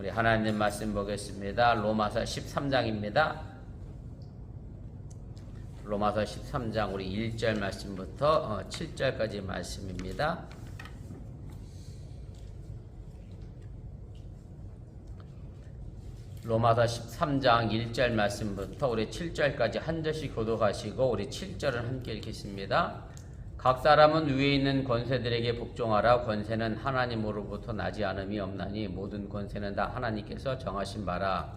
우리 하나님 말씀 보겠습니다. 로마서 13장입니다. 로마서 13장 우리 1절 말씀부터 7절까지 말씀입니다. 로마서 13장 1절 말씀부터 우리 7절까지 한 절씩 교독하시고 우리 7절을 함께 읽겠습니다. 각 사람은 위에 있는 권세들에게 복종하라. 권세는 하나님으로부터 나지 않음이 없나니 모든 권세는 다 하나님께서 정하신 바라.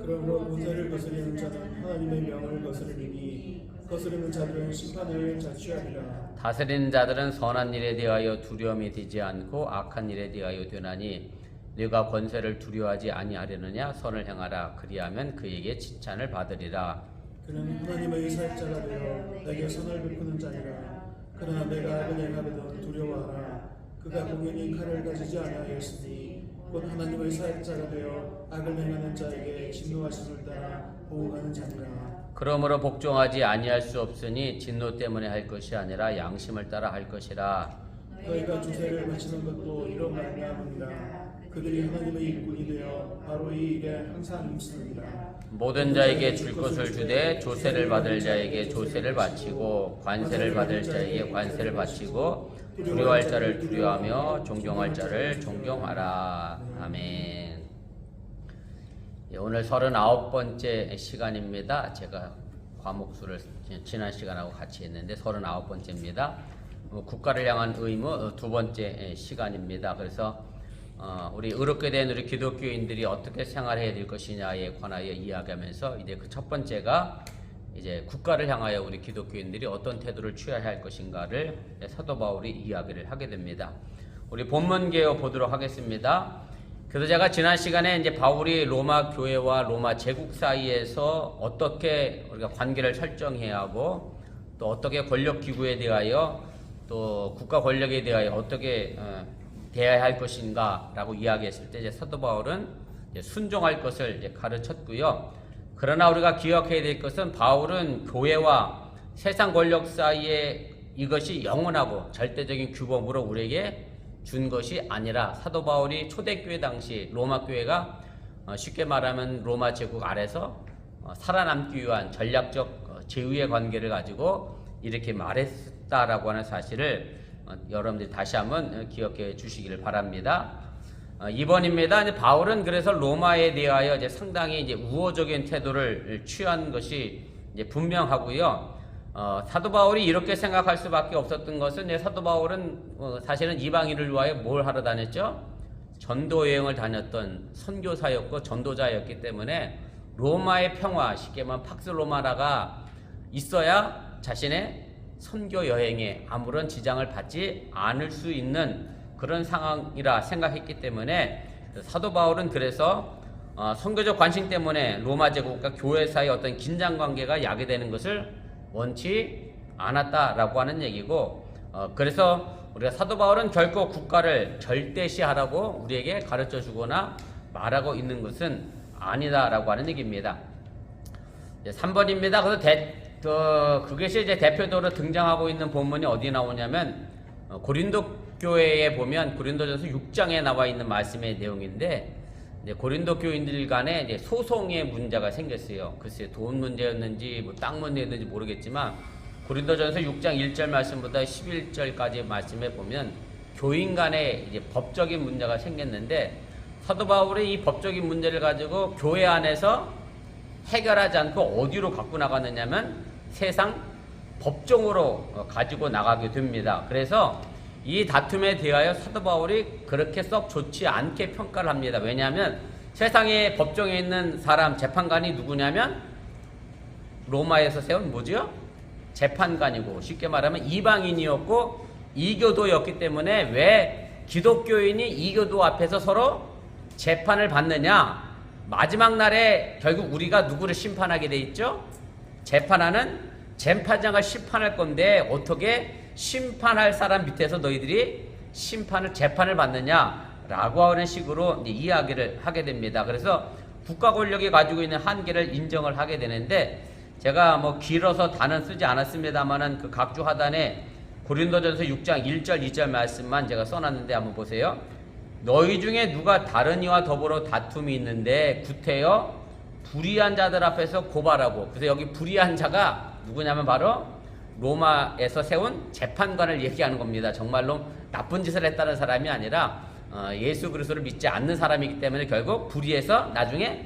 그러므로 권세를 거스리는 자는 하나님의 명을 거스르리니 거스르는 자들은 심판을 자취하리라. 다스리는 자들은 선한 일에 대하여 두려움이 되지 않고 악한 일에 대하여 되나니 네가 권세를 두려워하지 아니하려느냐. 선을 행하라. 그리하면 그에게 칭찬을 받으리라. 그는 하나님의 사역자가 되어 내게 선을 베푸는 자니라. 그러나 내가 악을 행하거든 두려워하라. 그가 공연히 칼을 가지지 아니하였으니 곧 하나님의 사역자가 되어 악을 행하는 자에게 진노하심을 따라 보호하는 자니라. 그러므로 복종하지 아니할 수 없으니 진노 때문에 할 것이 아니라 양심을 따라 할 것이라. 너희가 조세를 바치는 것도 이런 말미암으니라. 그들이 하나님의 일꾼이 되어 바로 이 일에 항상 힘쓰느니라. 모든 자에게 줄 것을 주되 조세를 받을 자에게 조세를 바치고 관세를 받을 자에게 관세를 바치고 두려워할 자를 두려워하며 존경할 자를 존경하라. 아멘. 오늘 39번째 시간입니다. 제가 과목수를 지난 시간하고 같이 했는데 39번째입니다. 국가를 향한 의무 두 번째 시간입니다. 그래서 우리 의롭게 된 우리 기독교인들이 어떻게 생활해야 될 것이냐에 관하여 이야기하면서 이제 그 첫 번째가 이제 국가를 향하여 우리 기독교인들이 어떤 태도를 취해야 할 것인가를 사도 바울이 이야기를 하게 됩니다. 우리 본문 개요 보도록 하겠습니다. 그래서 제가 지난 시간에 이제 바울이 로마 교회와 로마 제국 사이에서 어떻게 우리가 관계를 설정해야 하고 또 어떻게 권력 기구에 대하여 또 국가 권력에 대하여 어떻게 대해야 할 것인가라고 이야기했을 때 이제 사도 바울은 이제 순종할 것을 이제 가르쳤고요. 그러나 우리가 기억해야 될 것은 바울은 교회와 세상 권력 사이에 이것이 영원하고 절대적인 규범으로 우리에게 준 것이 아니라 사도 바울이 초대교회 당시 로마 교회가 쉽게 말하면 로마 제국 아래서 살아남기 위한 전략적 제휴의 관계를 가지고 이렇게 말했다라고 하는 사실을 여러분들이 다시 한번 기억해 주시기를 바랍니다. 2번입니다. 이제 바울은 그래서 로마에 대하여 이제 상당히 이제 우호적인 태도를 취한 것이 이제 분명하고요. 사도 바울이 이렇게 생각할 수밖에 없었던 것은 이제 사도 바울은 사실은 이방인을 위하여 뭘 하러 다녔죠? 전도 여행을 다녔던 선교사였고 전도자였기 때문에 로마의 평화, 쉽게 말하면 팍스 로마나가 있어야 자신의 선교 여행에 아무런 지장을 받지 않을 수 있는 그런 상황이라 생각했기 때문에 사도 바울은 그래서 선교적 관심 때문에 로마 제국과 교회 사이 어떤 긴장 관계가 야기되는 것을 원치 않았다라고 하는 얘기고, 그래서 우리가 사도 바울은 결코 국가를 절대시하라고 우리에게 가르쳐 주거나 말하고 있는 것은 아니다라고 하는 얘기입니다. 3번입니다. 그래서 그것이 이제 대표적으로 등장하고 있는 본문이 어디 나오냐면 고린도 교회에 보면 고린도전서 6장에 나와 있는 말씀의 내용인데, 이제 고린도 교인들 간에 이제 소송의 문제가 생겼어요. 글쎄 돈 문제였는지 뭐 땅 문제였는지 모르겠지만 고린도전서 6장 1절 말씀부터 11절까지 말씀에 보면 교인 간에 이제 법적인 문제가 생겼는데 사도 바울이 이 법적인 문제를 가지고 교회 안에서 해결하지 않고 어디로 갖고 나갔느냐면 세상 법정으로 가지고 나가게 됩니다. 그래서 이 다툼에 대하여 사도 바울이 그렇게 썩 좋지 않게 평가를 합니다. 왜냐하면 세상의 법정에 있는 사람 재판관이 누구냐면 로마에서 세운 뭐죠? 재판관이고 쉽게 말하면 이방인이었고 이교도였기 때문에 왜 기독교인이 이교도 앞에서 서로 재판을 받느냐? 마지막 날에 결국 우리가 누구를 심판하게 돼 있죠? 재판하는 재판장을 심판할 건데 어떻게 심판할 사람 밑에서 너희들이 재판을 받느냐라고 하는 식으로 이야기를 하게 됩니다. 그래서 국가 권력이 가지고 있는 한계를 인정을 하게 되는데, 제가 뭐 길어서 다는 쓰지 않았습니다만은 그 각주 하단에 고린도전서 6장 1절 2절 말씀만 제가 써놨는데 한번 보세요. 너희 중에 누가 다른 이와 더불어 다툼이 있는데 구태여 불의한 자들 앞에서 고발하고. 그래서 여기 불의한 자가 누구냐면 바로 로마에서 세운 재판관을 얘기하는 겁니다. 정말로 나쁜 짓을 했다는 사람이 아니라 예수 그리스도를 믿지 않는 사람이기 때문에 결국 불의해서 나중에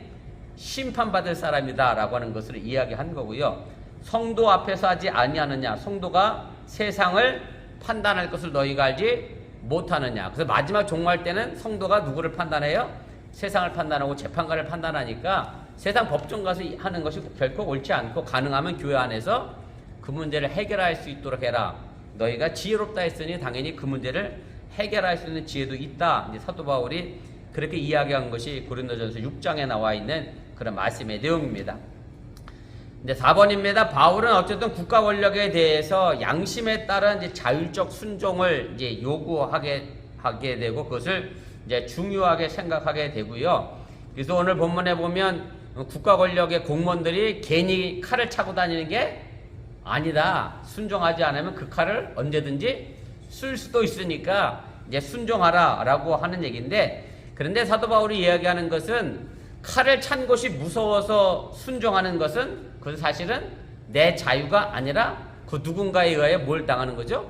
심판받을 사람이다 라고 하는 것을 이야기한 거고요. 성도 앞에서 하지 아니하느냐. 성도가 세상을 판단할 것을 너희가 알지 못하느냐. 그래서 마지막 종말 때는 성도가 누구를 판단해요? 세상을 판단하고 재판관을 판단하니까 세상 법정 가서 하는 것이 결코 옳지 않고 가능하면 교회 안에서 그 문제를 해결할 수 있도록 해라. 너희가 지혜롭다 했으니 당연히 그 문제를 해결할 수 있는 지혜도 있다. 이제 사도 바울이 그렇게 이야기한 것이 고린도전서 6장에 나와 있는 그런 말씀의 내용입니다. 이제 4번입니다. 바울은 어쨌든 국가 권력에 대해서 양심에 따른 이제 자율적 순종을 이제 요구하게 되고 그것을 이제 중요하게 생각하게 되고요. 그래서 오늘 본문에 보면 국가 권력의 공무원들이 괜히 칼을 차고 다니는 게 아니다. 순종하지 않으면 그 칼을 언제든지 쓸 수도 있으니까 이제 순종하라라고 하는 얘기인데, 그런데 사도 바울이 이야기하는 것은 칼을 찬 것이 무서워서 순종하는 것은 그건 사실은 내 자유가 아니라 그 누군가에 의하여 뭘 당하는 거죠?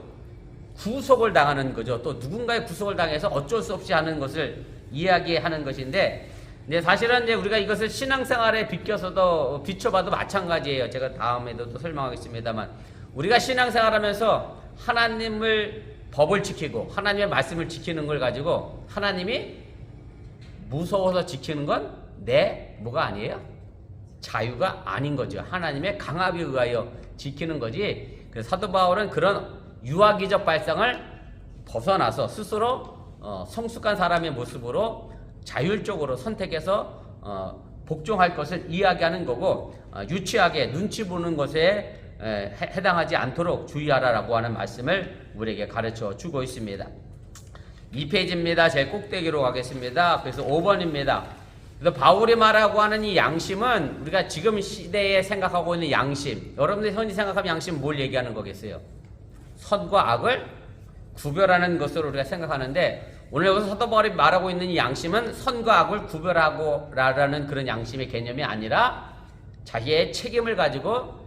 구속을 당하는 거죠. 또 누군가의 구속을 당해서 어쩔 수 없이 하는 것을 이야기하는 것인데, 근데 사실은 이제 우리가 이것을 신앙생활에 비춰봐도 마찬가지예요. 제가 다음에도 또 설명하겠습니다만, 우리가 신앙생활하면서 하나님을 법을 지키고 하나님의 말씀을 지키는 걸 가지고 하나님이 무서워서 지키는 건 내 뭐가 아니에요? 자유가 아닌 거죠. 하나님의 강압에 의하여 지키는 거지. 그래서 사도 바울은 그런 유아기적 발상을 벗어나서 스스로 성숙한 사람의 모습으로 자율적으로 선택해서 복종할 것을 이야기하는 거고, 유치하게 눈치 보는 것에 해당하지 않도록 주의하라라고 하는 말씀을 우리에게 가르쳐 주고 있습니다. 2페이지입니다. 제일 꼭대기로 가겠습니다. 그래서 5번입니다. 그래서 바울이 말하고 하는 이 양심은 우리가 지금 시대에 생각하고 있는 양심, 여러분들이 흔히 생각하면 양심은 뭘 얘기하는 거겠어요? 선과 악을 구별하는 것으로 우리가 생각하는데, 오늘 여기서 사도 바울이 말하고 있는 이 양심은 선과 악을 구별하고라는 그런 양심의 개념이 아니라 자기의 책임을 가지고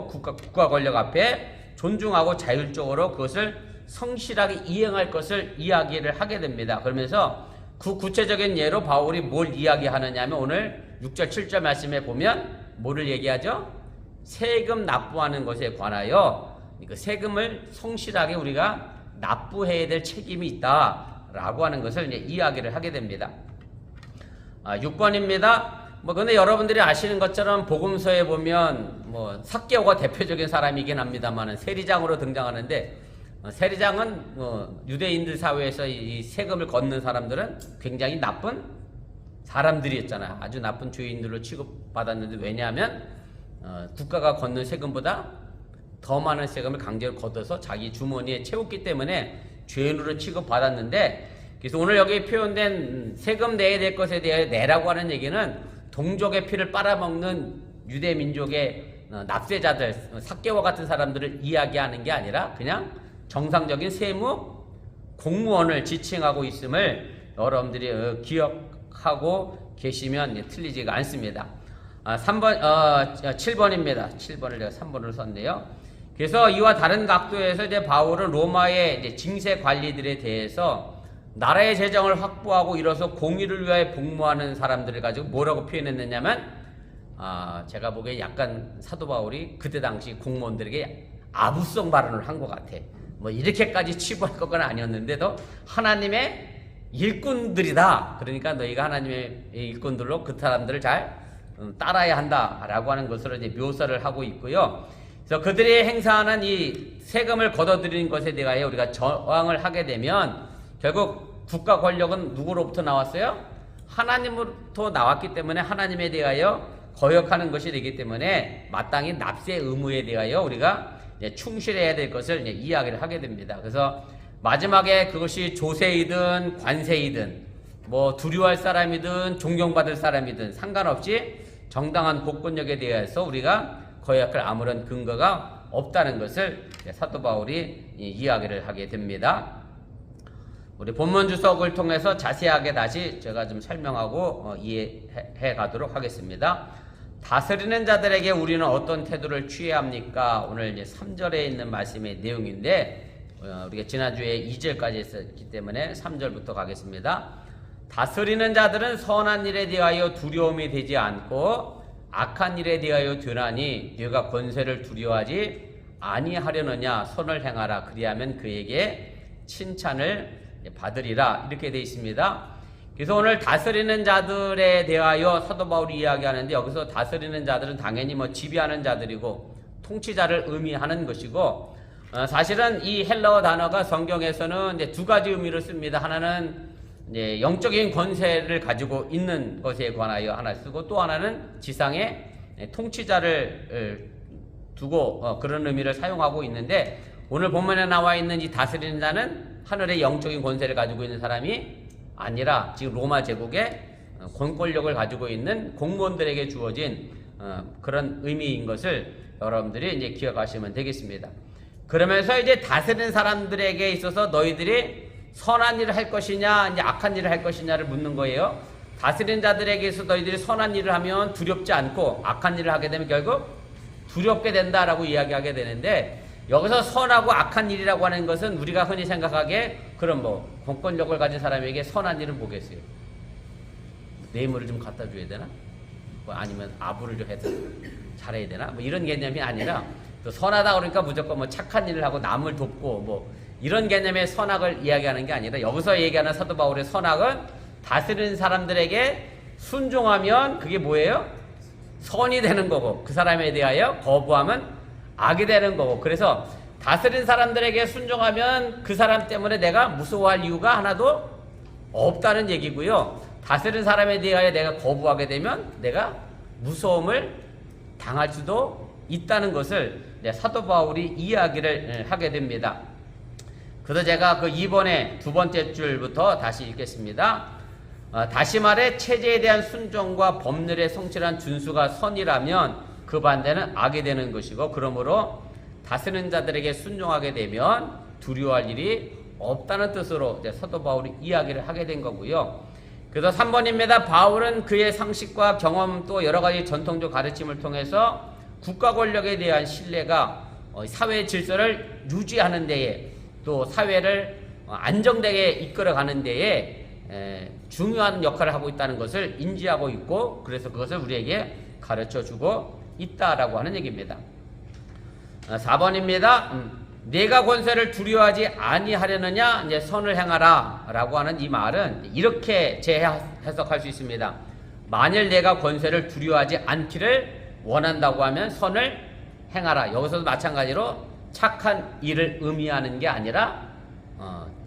국가 권력 앞에 존중하고 자율적으로 그것을 성실하게 이행할 것을 이야기를 하게 됩니다. 그러면서 그 구체적인 예로 바울이 뭘 이야기하느냐 하면 오늘 6절 7절 말씀에 보면 뭐를 얘기하죠? 세금 납부하는 것에 관하여 그 세금을 성실하게 우리가 납부해야 될 책임이 있다라고 하는 것을 이제 이야기를 하게 됩니다. 6번입니다. 근데 여러분들이 아시는 것처럼 복음서에 보면 삭개오가 대표적인 사람이긴 합니다만은 세리장으로 등장하는데, 세리장은 유대인들 사회에서 이 세금을 걷는 사람들은 굉장히 나쁜 사람들이었잖아요. 아주 나쁜 죄인들로 취급받았는데, 왜냐하면 국가가 걷는 세금보다 더 많은 세금을 강제로 걷어서 자기 주머니에 채웠기 때문에 죄인으로 취급받았는데, 그래서 오늘 여기 표현된 세금 내야 될 것에 대해 내라고 하는 얘기는 동족의 피를 빨아먹는 유대 민족의 납세자들, 삭개와 같은 사람들을 이야기하는 게 아니라 그냥 정상적인 세무 공무원을 지칭하고 있음을 여러분들이 기억하고 계시면 틀리지가 않습니다. 7번입니다. 7번을 제가 3번으로 썼네요. 그래서 이와 다른 각도에서 이제 바울은 로마의 이제 징세 관리들에 대해서 나라의 재정을 확보하고 이뤄서 공의를 위하여 복무하는 사람들을 가지고 뭐라고 표현했느냐면, 제가 보기에 약간 사도 바울이 그때 당시 공무원들에게 아부성 발언을 한 것 같아. 이렇게까지 치부할 것은 아니었는데도 하나님의 일꾼들이다. 그러니까 너희가 하나님의 일꾼들로 그 사람들을 잘 따라야 한다라고 하는 것으로 이제 묘사를 하고 있고요. 그래서 그들이 행사하는 이 세금을 걷어들이는 것에 대하여 우리가 저항을 하게 되면 결국 국가 권력은 누구로부터 나왔어요? 하나님으로부터 나왔기 때문에 하나님에 대하여 거역하는 것이 되기 때문에 마땅히 납세 의무에 대하여 우리가 충실해야 될 것을 이야기를 하게 됩니다. 그래서 마지막에 그것이 조세이든 관세이든 두려워할 사람이든 존경받을 사람이든 상관없이 정당한 복권력에 대해서 우리가 거역할 아무런 근거가 없다는 것을 사도 바울이 이야기를 하게 됩니다. 우리 본문 주석을 통해서 자세하게 다시 제가 좀 설명하고 이해해 가도록 하겠습니다. 다스리는 자들에게 우리는 어떤 태도를 취해야 합니까? 오늘 이제 3절에 있는 말씀의 내용인데 우리가 지난주에 2절까지 했었기 때문에 3절부터 가겠습니다. 다스리는 자들은 선한 일에 대하여 두려움이 되지 않고 악한 일에 대하여 되나니 네가 권세를 두려워하지 아니하려느냐. 선을 행하라. 그리하면 그에게 칭찬을 받으리라. 이렇게 되어 있습니다. 그래서 오늘 다스리는 자들에 대하여 사도 바울이 이야기하는데, 여기서 다스리는 자들은 당연히 뭐 지배하는 자들이고 통치자를 의미하는 것이고, 사실은 이 헬라어 단어가 성경에서는 이제 두 가지 의미를 씁니다. 하나는 이제 영적인 권세를 가지고 있는 것에 관하여 하나 쓰고, 또 하나는 지상에 통치자를 두고 그런 의미를 사용하고 있는데, 오늘 본문에 나와 있는 이 다스리는 자는 하늘의 영적인 권세를 가지고 있는 사람이 아니라 지금 로마 제국의 권권력을 가지고 있는 공무원들에게 주어진 그런 의미인 것을 여러분들이 이제 기억하시면 되겠습니다. 그러면서 이제 다스리는 사람들에게 있어서 너희들이 선한 일을 할 것이냐, 이제 악한 일을 할 것이냐를 묻는 거예요. 다스리는 자들에게서 너희들이 선한 일을 하면 두렵지 않고 악한 일을 하게 되면 결국 두렵게 된다라고 이야기하게 되는데, 여기서 선하고 악한 일이라고 하는 것은 우리가 흔히 생각하기에 그럼 뭐 공권력을 가진 사람에게 선한 일은 뭐겠어요? 뇌물을 좀 갖다 줘야 되나? 뭐 아니면 아부를 좀 해서 잘해야 되나? 뭐 이런 개념이 아니라, 또 선하다 그러니까 무조건 뭐 착한 일을 하고 남을 돕고 뭐 이런 개념의 선악을 이야기하는 게 아니라, 여기서 얘기하는 사도 바울의 선악은 다스리는 사람들에게 순종하면 그게 뭐예요? 선이 되는 거고, 그 사람에 대하여 거부하면 악이 되는 거고, 그래서 다스린 사람들에게 순종하면 그 사람 때문에 내가 무서워할 이유가 하나도 없다는 얘기고요. 다스린 사람에 대하여 내가 거부하게 되면 내가 무서움을 당할 수도 있다는 것을 사도 바울이 이야기를 하게 됩니다. 그래서 제가 그 2번에 두 번째 줄부터 다시 읽겠습니다. 다시 말해 체제에 대한 순종과 법률의 성실한 준수가 선이라면 그 반대는 악이 되는 것이고, 그러므로 다스리는 자들에게 순종하게 되면 두려워할 일이 없다는 뜻으로 사도 바울이 이야기를 하게 된 거고요. 그래서 3번입니다. 바울은 그의 상식과 경험 또 여러 가지 전통적 가르침을 통해서 국가 권력에 대한 신뢰가 사회 질서를 유지하는 데에, 또 사회를 안정되게 이끌어가는 데에 중요한 역할을 하고 있다는 것을 인지하고 있고, 그래서 그것을 우리에게 가르쳐주고 있다라고 하는 얘기입니다. 4번입니다. 내가 권세를 두려워하지 아니하려느냐, 이제 선을 행하라 라고 하는 이 말은 이렇게 재해석할 수 있습니다. 만일 내가 권세를 두려워하지 않기를 원한다고 하면 선을 행하라. 여기서도 마찬가지로 착한 일을 의미하는 게 아니라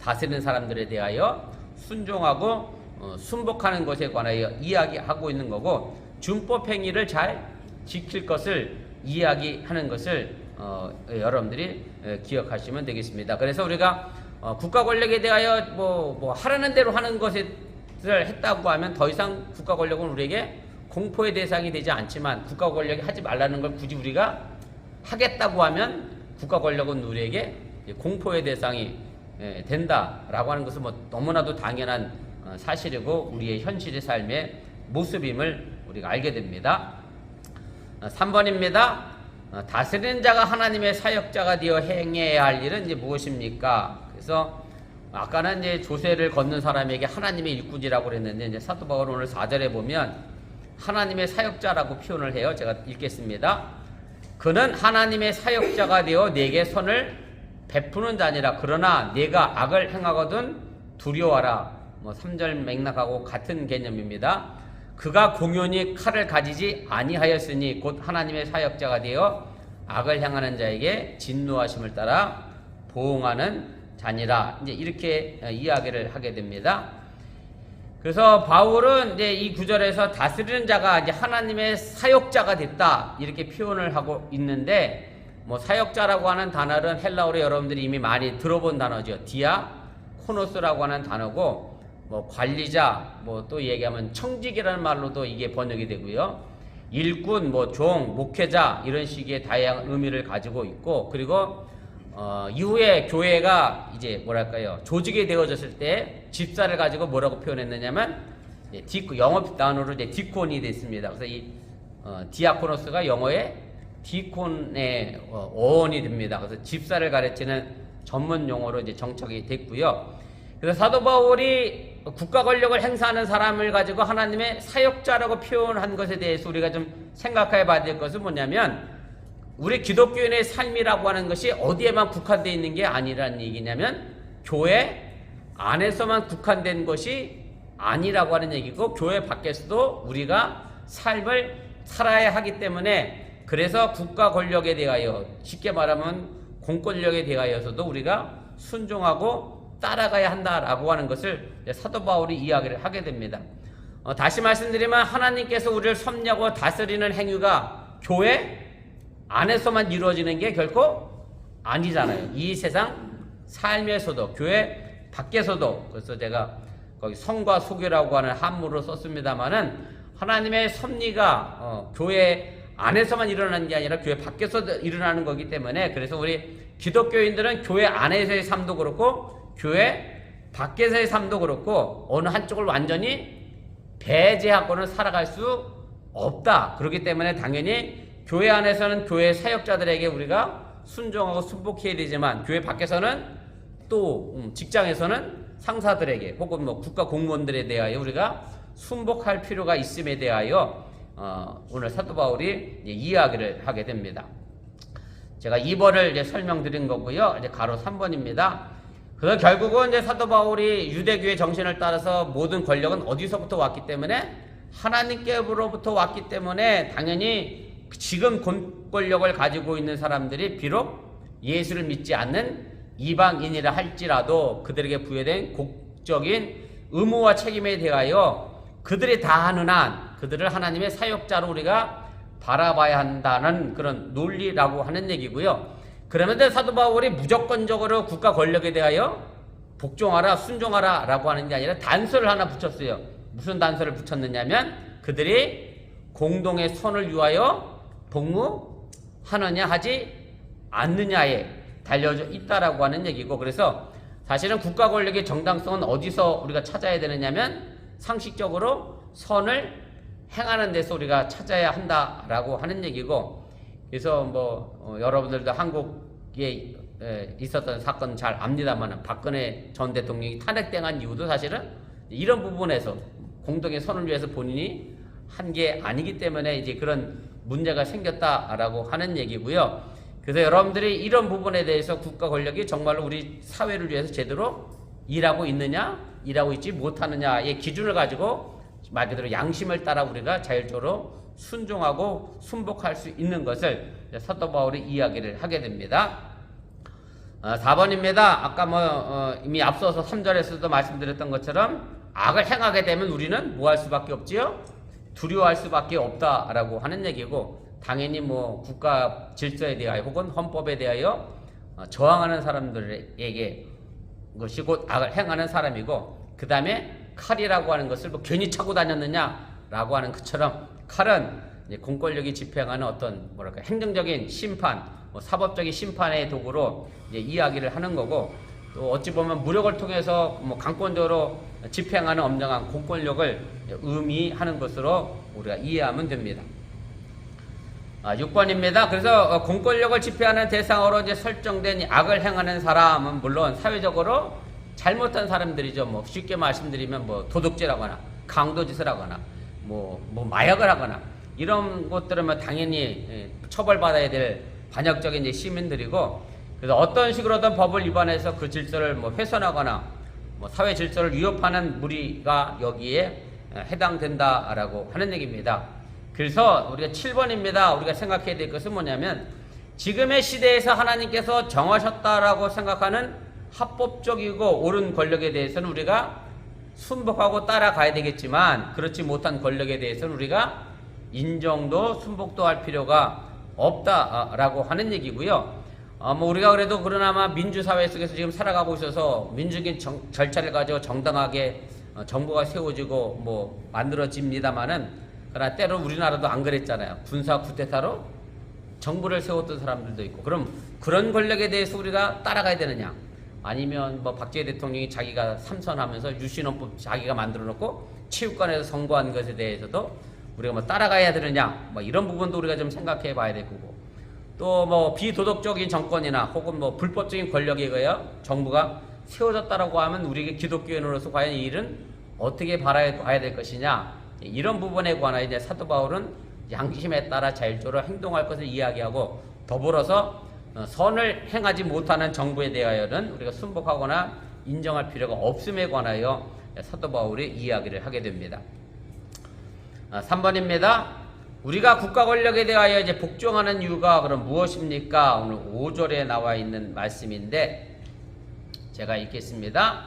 다스리는 사람들에 대하여 순종하고 순복하는 것에 관하여 이야기하고 있는 거고, 준법 행위를 잘 지킬 것을 이야기하는 것을 여러분들이 기억하시면 되겠습니다. 그래서 우리가 국가 권력에 대하여 뭐 하라는 대로 하는 것을 했다고 하면 더 이상 국가 권력은 우리에게 공포의 대상이 되지 않지만, 국가 권력이 하지 말라는 걸 굳이 우리가 하겠다고 하면 국가 권력은 우리에게 공포의 대상이 된다라고 하는 것은 뭐 너무나도 당연한 사실이고 우리의 현실의 삶의 모습임을 우리가 알게 됩니다. 3번입니다. 다스리는 자가 하나님의 사역자가 되어 행해야 할 일은 이제 무엇입니까? 그래서 아까는 이제 조세를 걷는 사람에게 하나님의 일꾼이라고 그랬는데, 이제 사도 바울은 오늘 4절에 보면 하나님의 사역자라고 표현을 해요. 제가 읽겠습니다. 그는 하나님의 사역자가 되어 내게 선을 베푸는 자니라. 그러나 내가 악을 행하거든 두려워하라. 3절 맥락하고 같은 개념입니다. 그가 공연히 칼을 가지지 아니하였으니 곧 하나님의 사역자가 되어 악을 향하는 자에게 진노하심을 따라 보응하는 자니라. 이제 이렇게 이야기를 하게 됩니다. 그래서 바울은 이제 이 구절에서 다스리는 자가 이제 하나님의 사역자가 됐다 이렇게 표현을 하고 있는데, 뭐 사역자라고 하는 단어는 헬라어로 여러분들이 이미 많이 들어본 단어죠. 디아코노스라고 하는 단어고, 뭐 관리자, 뭐 또 얘기하면 청직이라는 말로도 이게 번역이 되고요. 일꾼, 뭐 종, 목회자 이런 식의 다양한 의미를 가지고 있고, 그리고 이후에 교회가 이제 뭐랄까요, 조직이 되어졌을 때 집사를 가지고 뭐라고 표현했느냐면 영어 단어로 이제 디콘이 됐습니다. 그래서 이 디아코노스가 영어의 디콘의 어원이 됩니다. 그래서 집사를 가르치는 전문 용어로 이제 정착이 됐고요. 그래서 사도 바울이 국가 권력을 행사하는 사람을 가지고 하나님의 사역자라고 표현한 것에 대해서 우리가 좀 생각해 봐야 될 것은 뭐냐면, 우리 기독교인의 삶이라고 하는 것이 어디에만 국한되어 있는 게 아니라는 얘기냐면, 교회 안에서만 국한된 것이 아니라고 하는 얘기고, 교회 밖에서도 우리가 삶을 살아야 하기 때문에, 그래서 국가 권력에 대하여, 쉽게 말하면 공권력에 대하여서도 우리가 순종하고 따라가야 한다라고 하는 것을 사도 바울이 이야기를 하게 됩니다. 다시 말씀드리면 하나님께서 우리를 섭리하고 다스리는 행위가 교회 안에서만 이루어지는 게 결코 아니잖아요. 이 세상 삶에서도, 교회 밖에서도. 그래서 제가 거기 성과 소교라고 하는 한문으로 썼습니다만은, 하나님의 섭리가 교회 안에서만 일어나는 게 아니라 교회 밖에서 일어나는 거기 때문에, 그래서 우리 기독교인들은 교회 안에서의 삶도 그렇고 교회 밖에서의 삶도 그렇고 어느 한쪽을 완전히 배제하고는 살아갈 수 없다. 그렇기 때문에 당연히 교회 안에서는 교회 사역자들에게 우리가 순종하고 순복해야 되지만, 교회 밖에서는 또 직장에서는 상사들에게 혹은 뭐 국가 공무원들에 대하여 우리가 순복할 필요가 있음에 대하여 오늘 사도 바울이 이야기를 하게 됩니다. 제가 2번을 이제 설명드린 거고요. 이제 가로 3번입니다. 그래서 결국은 이제 사도 바울이 유대교의 정신을 따라서 모든 권력은 어디서부터 왔기 때문에, 하나님께로부터 왔기 때문에 당연히 지금 권력을 가지고 있는 사람들이 비록 예수를 믿지 않는 이방인이라 할지라도 그들에게 부여된 공적인 의무와 책임에 대하여 그들이 다 하는 한 그들을 하나님의 사역자로 우리가 바라봐야 한다는 그런 논리라고 하는 얘기고요. 그러면서 사도 바울이 무조건적으로 국가 권력에 대하여 복종하라, 순종하라 라고 하는 게 아니라 단서를 하나 붙였어요. 무슨 단서를 붙였느냐면, 그들이 공동의 선을 위하여 복무하느냐 하지 않느냐에 달려져 있다라고 하는 얘기고, 그래서 사실은 국가 권력의 정당성은 어디서 우리가 찾아야 되느냐면, 상식적으로 선을 행하는 데서 우리가 찾아야 한다라고 하는 얘기고, 그래서 여러분들도 한국에 있었던 사건 잘 압니다만, 박근혜 전 대통령이 탄핵당한 이유도 사실은 이런 부분에서 공동의 선을 위해서 본인이 한 게 아니기 때문에 이제 그런 문제가 생겼다라고 하는 얘기고요. 그래서 여러분들이 이런 부분에 대해서 국가 권력이 정말로 우리 사회를 위해서 제대로 일하고 있느냐, 일하고 있지 못하느냐의 기준을 가지고 말 그대로 양심을 따라 우리가 자율적으로 순종하고 순복할 수 있는 것을 사도 바울이 이야기를 하게 됩니다. 4번입니다. 아까 이미 앞서서 3절에서도 말씀드렸던 것처럼 악을 행하게 되면 우리는 뭐 할 수밖에 없지요? 두려워할 수밖에 없다라고 하는 얘기고, 당연히 국가 질서에 대하여 혹은 헌법에 대하여 저항하는 사람들에게 그것이 곧 악을 행하는 사람이고, 그 다음에 칼이라고 하는 것을 괜히 차고 다녔느냐라고 하는 것처럼, 칼은 공권력이 집행하는 어떤 행정적인 심판, 사법적인 심판의 도구로 이야기를 하는 거고, 또 어찌 보면 무력을 통해서 강권적으로 집행하는 엄정한 공권력을 의미하는 것으로 우리가 이해하면 됩니다. 6번입니다. 그래서 공권력을 집행하는 대상으로 이제 설정된 악을 행하는 사람은 물론 사회적으로 잘못한 사람들이죠. 쉽게 말씀드리면 도둑질하거나 강도짓을 하거나 마약을 하거나 이런 것들은 당연히 처벌받아야 될 반역적인 시민들이고, 그래서 어떤 식으로든 법을 위반해서 그 질서를 훼손하거나 사회 질서를 위협하는 무리가 여기에 해당된다라고 하는 얘기입니다. 그래서 우리가 7번입니다. 우리가 생각해야 될 것은 뭐냐면, 지금의 시대에서 하나님께서 정하셨다라고 생각하는 합법적이고 옳은 권력에 대해서는 우리가 순복하고 따라가야 되겠지만, 그렇지 못한 권력에 대해서는 우리가 인정도 순복도 할 필요가 없다라고 하는 얘기고요. 우리가 그래도 그러나마 민주사회 속에서 지금 살아가고 있어서 민주적인 절차를 가지고 정당하게 정부가 세워지고 만들어집니다만은, 그러나 때로 우리나라도 안 그랬잖아요. 군사 쿠데타로 정부를 세웠던 사람들도 있고, 그럼 그런 권력에 대해서 우리가 따라가야 되느냐? 아니면 뭐 박정희 대통령이 자기가 삼선하면서 유신헌법 자기가 만들어 놓고 체육관에서 선거한 것에 대해서도 우리가 뭐 따라가야 되느냐? 뭐 이런 부분도 우리가 좀 생각해 봐야 될 거고, 또 뭐 비도덕적인 정권이나 혹은 뭐 불법적인 권력에 의하여 정부가 세워졌다라고 하면 우리 기독교인으로서 과연 이 일은 어떻게 바라봐야 될 것이냐, 이런 부분에 관하여 이제 사도 바울은 양심에 따라 자율적으로 행동할 것을 이야기하고, 더불어서 선을 행하지 못하는 정부에 대하여는 우리가 순복하거나 인정할 필요가 없음에 관하여 사도 바울이 이야기를 하게 됩니다. 3번입니다. 우리가 국가 권력에 대하여 이제 복종하는 이유가 그럼 무엇입니까? 오늘 5절에 나와 있는 말씀인데 제가 읽겠습니다.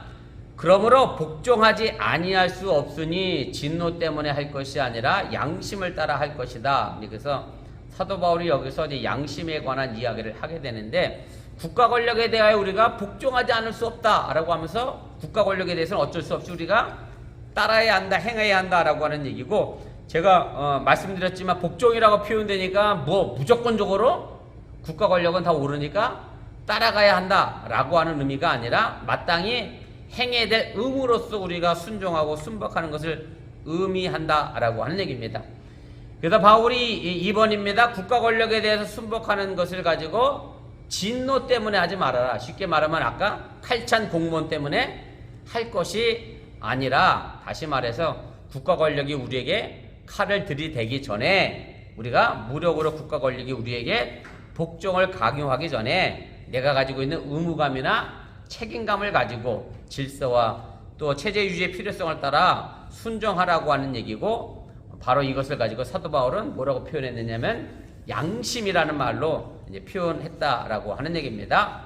그러므로 복종하지 아니할 수 없으니 진노 때문에 할 것이 아니라 양심을 따라 할 것이다. 그래서 사도 바울이 여기서 이제 양심에 관한 이야기를 하게 되는데, 국가 권력에 대하여 우리가 복종하지 않을 수 없다라고 하면서 국가 권력에 대해서는 어쩔 수 없이 우리가 따라야 한다, 행해야 한다라고 하는 얘기고, 제가 말씀드렸지만 복종이라고 표현되니까 뭐 무조건적으로 국가 권력은 다 옳으니까 따라가야 한다라고 하는 의미가 아니라 마땅히 행해야 될 의무로서 우리가 순종하고 순박하는 것을 의미한다라고 하는 얘기입니다. 그래서 바울이 2번입니다. 국가 권력에 대해서 순복하는 것을 가지고 진노 때문에 하지 말아라. 쉽게 말하면 아까 칼찬 공무원 때문에 할 것이 아니라, 다시 말해서 국가 권력이 우리에게 칼을 들이대기 전에, 우리가 무력으로 국가 권력이 우리에게 복종을 강요하기 전에 내가 가지고 있는 의무감이나 책임감을 가지고 질서와 또 체제 유지의 필요성을 따라 순종하라고 하는 얘기고, 바로 이것을 가지고 사도 바울은 뭐라고 표현했느냐면 양심이라는 말로 이제 표현했다라고 하는 얘기입니다.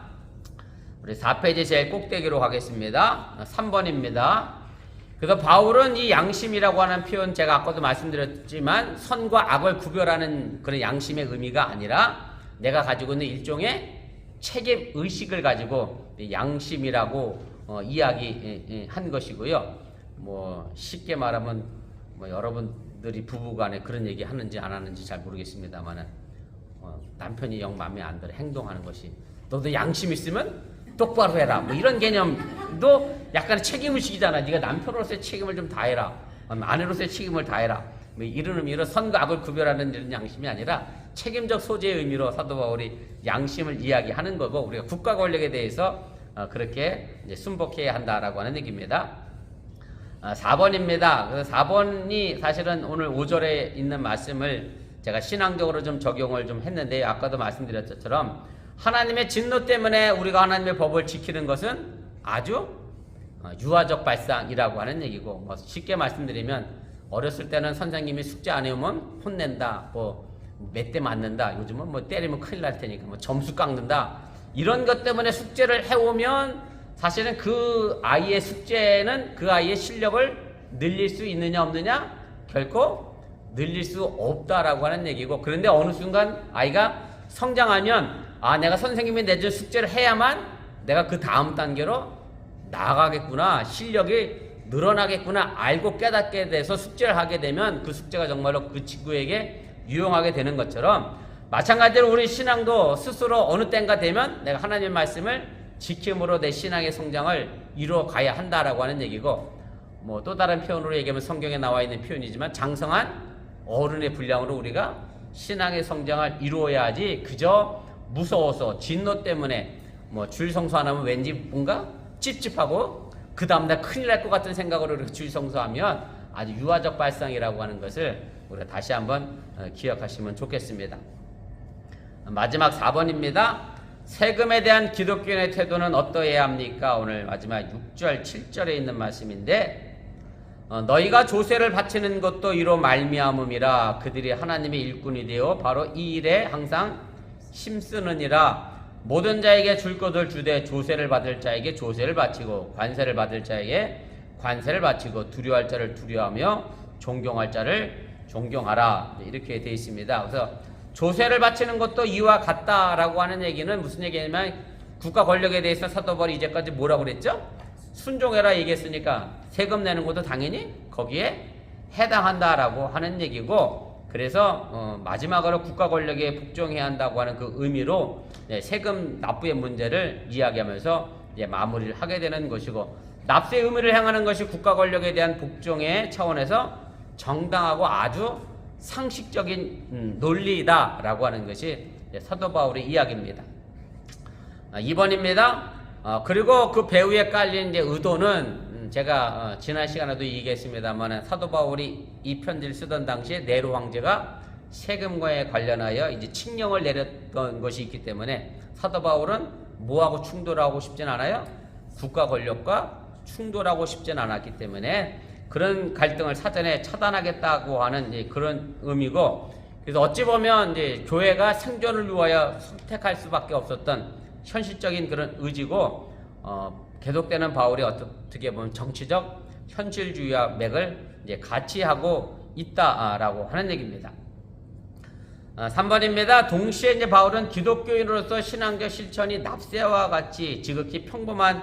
우리 4페이지 제일 꼭대기로 가겠습니다. 3번입니다. 그래서 바울은 이 양심이라고 하는 표현, 제가 아까도 말씀드렸지만 선과 악을 구별하는 그런 양심의 의미가 아니라 내가 가지고 있는 일종의 책임 의식을 가지고 양심이라고 이야기한 것이고요. 뭐 쉽게 말하면 뭐 여러분들이 부부간에 그런 얘기 하는지 안 하는지 잘 모르겠습니다만은 남편이 영 마음에 안 들어 행동하는 것이, 너도 양심 있으면 똑바로 해라, 뭐 이런 개념도 약간의 책임의식이잖아. 네가 남편으로서의 책임을 좀 다해라, 아내로서의 책임을 다해라, 뭐 이런 의미로 선과 악을 구별하는 이런 양심이 아니라 책임적 소재의 의미로 사도 바울이 양심을 이야기하는 거고, 우리가 국가 권력에 대해서 그렇게 이제 순복해야 한다라고 하는 얘기입니다. 4번입니다. 그래서 4번이 사실은 오늘 5절에 있는 말씀을 제가 신앙적으로 좀 적용을 좀 했는데, 아까도 말씀드렸던 것처럼 하나님의 진노 때문에 우리가 하나님의 법을 지키는 것은 아주 유아적 발상이라고 하는 얘기고, 뭐 쉽게 말씀드리면 어렸을 때는 선생님이 숙제 안 해오면 혼낸다, 뭐 몇 대 맞는다, 요즘은 뭐 때리면 큰일 날 테니까 뭐 점수 깎는다, 이런 것 때문에 숙제를 해오면 사실은 그 아이의 숙제는 그 아이의 실력을 늘릴 수 있느냐 없느냐, 결코 늘릴 수 없다라고 하는 얘기고, 그런데 어느 순간 아이가 성장하면 내가 선생님이 내준 숙제를 해야만 내가 그 다음 단계로 나아가겠구나, 실력이 늘어나겠구나 알고 깨닫게 돼서 숙제를 하게 되면 그 숙제가 정말로 그 친구에게 유용하게 되는 것처럼, 마찬가지로 우리 신앙도 스스로 어느 때인가 되면 내가 하나님의 말씀을 지킴으로 내 신앙의 성장을 이루어 가야 한다라고 하는 얘기고, 뭐 또 다른 표현으로 얘기하면 성경에 나와 있는 표현이지만 장성한 어른의 분량으로 우리가 신앙의 성장을 이루어야 하지, 그저 무서워서 진노 때문에 뭐 주일 성수 안 하면 왠지 뭔가 찝찝하고 그 다음날 큰일 날 것 같은 생각으로 이렇게 주일 성수하면 아주 유아적 발상이라고 하는 것을 우리가 다시 한번 기억하시면 좋겠습니다. 마지막 4번입니다. 세금에 대한 기독교인의 태도는 어떠해야 합니까? 오늘 마지막 6절 7절에 있는 말씀인데, 너희가 조세를 바치는 것도 이로 말미암음이라. 그들이 하나님의 일꾼이 되어 바로 이 일에 항상 힘쓰느니라. 모든 자에게 줄 것을 주되 조세를 받을 자에게 조세를 바치고 관세를 받을 자에게 관세를 바치고 두려워할 자를 두려워하며 존경할 자를 존경하라. 이렇게 되어 있습니다. 그래서 조세를 바치는 것도 이와 같다라고 하는 얘기는 무슨 얘기냐면, 국가 권력에 대해서 사도 바울이 이제까지 뭐라고 그랬죠? 순종해라 얘기했으니까 세금 내는 것도 당연히 거기에 해당한다라고 하는 얘기고, 그래서 마지막으로 국가 권력에 복종해야 한다고 하는 그 의미로 세금 납부의 문제를 이야기하면서 마무리를 하게 되는 것이고, 납세의 의무를 행하는 것이 국가 권력에 대한 복종의 차원에서 정당하고 아주 상식적인 논리다라고 하는 것이 사도 바울의 이야기입니다. 2번입니다. 그리고 그 배후에 깔린 이제 의도는 제가 지난 시간에도 얘기했습니다만, 사도 바울이 이 편지를 쓰던 당시에 네로 황제가 세금과에 관련하여 이제 칙령을 내렸던 것이 있기 때문에 사도 바울은 뭐하고 충돌하고 싶진 않아요? 국가 권력과 충돌하고 싶진 않았기 때문에 그런 갈등을 사전에 차단하겠다고 하는 이제 그런 의미고, 그래서 어찌 보면 이제 교회가 생존을 위하여 선택할 수밖에 없었던 현실적인 그런 의지고, 계속되는 바울이 어떻게 보면 정치적 현실주의와 맥을 이제 같이 하고 있다라고 하는 얘기입니다. 3번입니다. 동시에 이제 바울은 기독교인으로서 신앙적 실천이 납세와 같이 지극히 평범한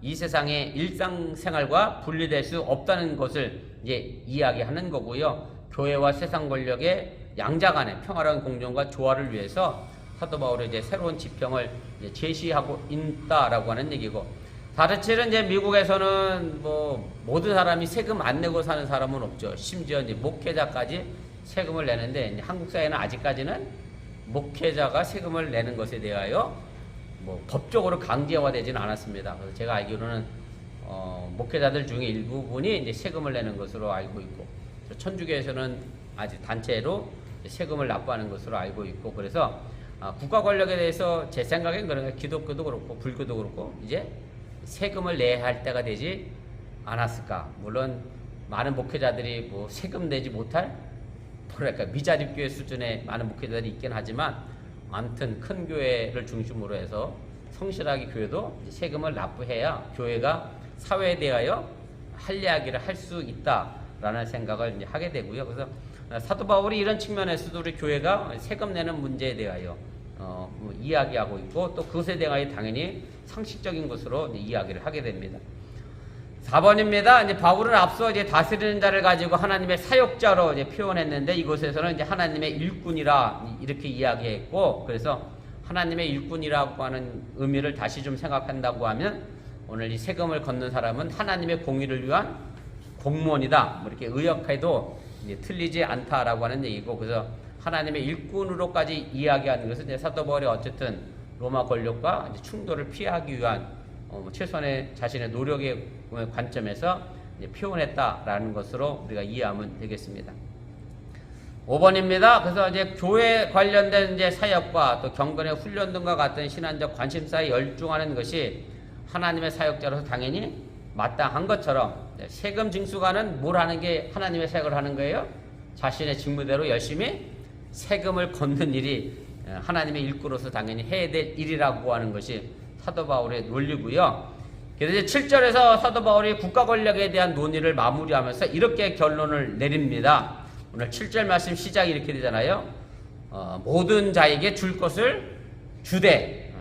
이 세상의 일상생활과 분리될 수 없다는 것을 이제 이야기하는 거고요. 교회와 세상 권력의 양자 간의 평화로운 공존과 조화를 위해서 사도 바울의 이제 새로운 지평을 이제 제시하고 있다라고 하는 얘기고, 사실은 이제 미국에서는 뭐 모든 사람이 세금 안 내고 사는 사람은 없죠. 심지어 이제 목회자까지 세금을 내는데, 이제 한국 사회는 아직까지는 목회자가 세금을 내는 것에 대하여 뭐 법적으로 강제화되지는 않았습니다. 그래서 제가 알기로는 목회자들 중에 일부분이 이제 세금을 내는 것으로 알고 있고, 천주교에서는 아직 단체로 세금을 납부하는 것으로 알고 있고, 그래서 국가 권력에 대해서 제 생각엔 그런 기독교도 그렇고 불교도 그렇고 이제 세금을 내야 할 때가 되지 않았을까. 물론 많은 목회자들이 뭐 세금 내지 못할 뭐랄까 미자립교회 수준의 많은 목회자들이 있긴 하지만, 아무튼 큰 교회를 중심으로 해서 성실하게 교회도 세금을 납부해야 교회가 사회에 대하여 할 이야기를 할 수 있다라는 생각을 이제 하게 되고요. 그래서 사도 바울이 이런 측면에서도 우리 교회가 세금 내는 문제에 대하여 이야기하고 있고, 또 그것에 대하여 당연히 상식적인 것으로 이야기를 하게 됩니다. 4번입니다. 이제 바울은 앞서 이제 다스리는 자를 가지고 하나님의 사역자로 이제 표현했는데, 이곳에서는 이제 하나님의 일꾼이라 이렇게 이야기했고, 그래서 하나님의 일꾼이라고 하는 의미를 다시 좀 생각한다고 하면, 오늘 이 세금을 걷는 사람은 하나님의 공의를 위한 공무원이다, 뭐 이렇게 의역해도 이제 틀리지 않다라고 하는 얘기고, 그래서 하나님의 일꾼으로까지 이야기하는 것은 이제 사도 바울이 어쨌든 로마 권력과 이제 충돌을 피하기 위한 최소한의 자신의 노력의 관점에서 이제 표현했다라는 것으로 우리가 이해하면 되겠습니다. 5번입니다. 그래서 이제 교회 관련된 이제 사역과 또 경건의 훈련 등과 같은 신앙적 관심사에 열중하는 것이 하나님의 사역자로서 당연히 마땅한 것처럼, 세금 징수관은 뭘 하는 게 하나님의 사역을 하는 거예요? 자신의 직무대로 열심히 세금을 걷는 일이 하나님의 일꾼으로서 당연히 해야 될 일이라고 하는 것이 사도 바울의 논리고요. 그래서 이제 7절에서 사도 바울이 국가 권력에 대한 논의를 마무리하면서 이렇게 결론을 내립니다. 오늘 7절 말씀 시작이 이렇게 되잖아요. 모든 자에게 줄 것을 주되,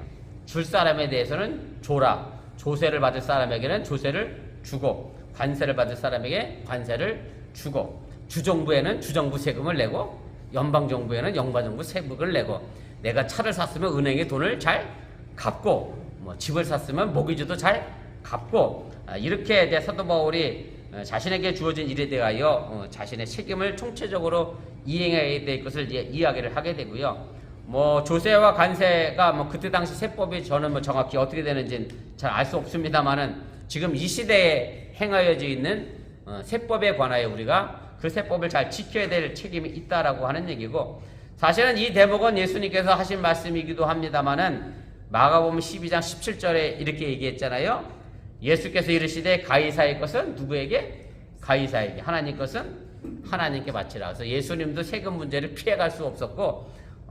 줄 사람에 대해서는 줘라. 조세를 받을 사람에게는 조세를 주고, 관세를 받을 사람에게 관세를 주고, 주정부에는 주정부 세금을 내고, 연방정부에는 연방정부 세금을 내고, 내가 차를 샀으면 은행에 돈을 잘 갚고, 뭐 집을 샀으면 모기지도 잘 갚고, 이렇게 이제 사도 바울이 자신에게 주어진 일에 대하여 자신의 책임을 총체적으로 이행해야 될 것을 이야기를 하게 되고요. 뭐 조세와 관세가 뭐 그때 당시 세법이 저는 뭐 정확히 어떻게 되는지는 잘 알 수 없습니다만은, 지금 이 시대에 행하여져 있는 세법에 관하여 우리가 그 세법을 잘 지켜야 될 책임이 있다라고 하는 얘기고, 사실은 이 대목은 예수님께서 하신 말씀이기도 합니다만은, 마가복음 12장 17절에 이렇게 얘기했잖아요. 예수께서 이르시되 가이사의 것은 누구에게? 가이사에게. 하나님 것은 하나님께 바치라. 그래서 예수님도 세금 문제를 피해갈 수 없었고,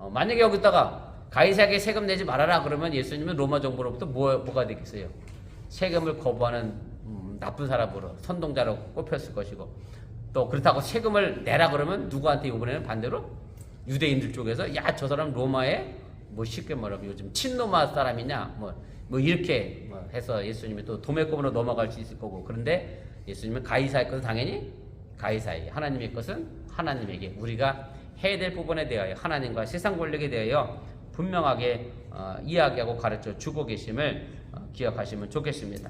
만약에 여기다가 가이사에게 세금 내지 말아라 그러면 예수님은 로마 정부로부터 뭐가 되겠어요? 세금을 거부하는 나쁜 사람으로, 선동자로 꼽혔을 것이고, 또 그렇다고 세금을 내라 그러면 누구한테 이번에는 반대로 유대인들 쪽에서 야, 저 사람 로마에 뭐 쉽게 말하면 요즘 친로마 사람이냐 뭐 이렇게 해서 예수님이 또 도매금으로 넘어갈 수 있을 거고, 그런데 예수님은 가이사의 것은 당연히 가이사에게, 하나님의 것은 하나님에게, 우리가 해야 될 부분에 대하여 하나님과 세상 권력에 대하여 분명하게 이야기하고 가르쳐 주고 계심을 기억하시면 좋겠습니다.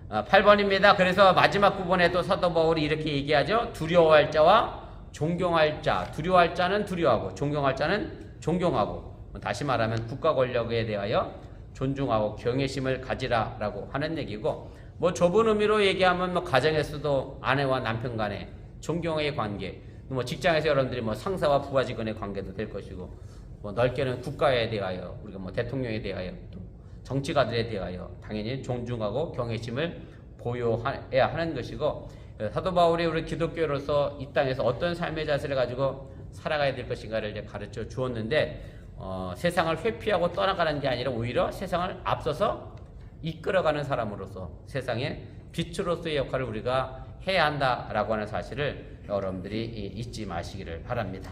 8번입니다. 그래서 마지막 부분에 또 사도 바울이 이렇게 얘기하죠. 두려워할 자와 존경할 자. 두려워할 자는 두려워하고 존경할 자는 존경하고, 다시 말하면 국가 권력에 대하여 존중하고 경외심을 가지라라고 하는 얘기고, 뭐 좁은 의미로 얘기하면 뭐 가정에서도 아내와 남편 간의 존경의 관계, 뭐 직장에서 여러분들이 뭐 상사와 부하 직원의 관계도 될 것이고, 뭐 넓게는 국가에 대하여 우리가 뭐 대통령에 대하여 또 정치가들에 대하여 당연히 존중하고 경외심을 보여야 하는 것이고, 사도 바울이 우리 기독교로서 이 땅에서 어떤 삶의 자세를 가지고 살아가야 될 것인가를 이제 가르쳐 주었는데, 세상을 회피하고 떠나가는 게 아니라 오히려 세상을 앞서서 이끌어가는 사람으로서 세상의 빛으로서의 역할을 우리가 해야 한다라고 하는 사실을 여러분들이 잊지 마시기를 바랍니다.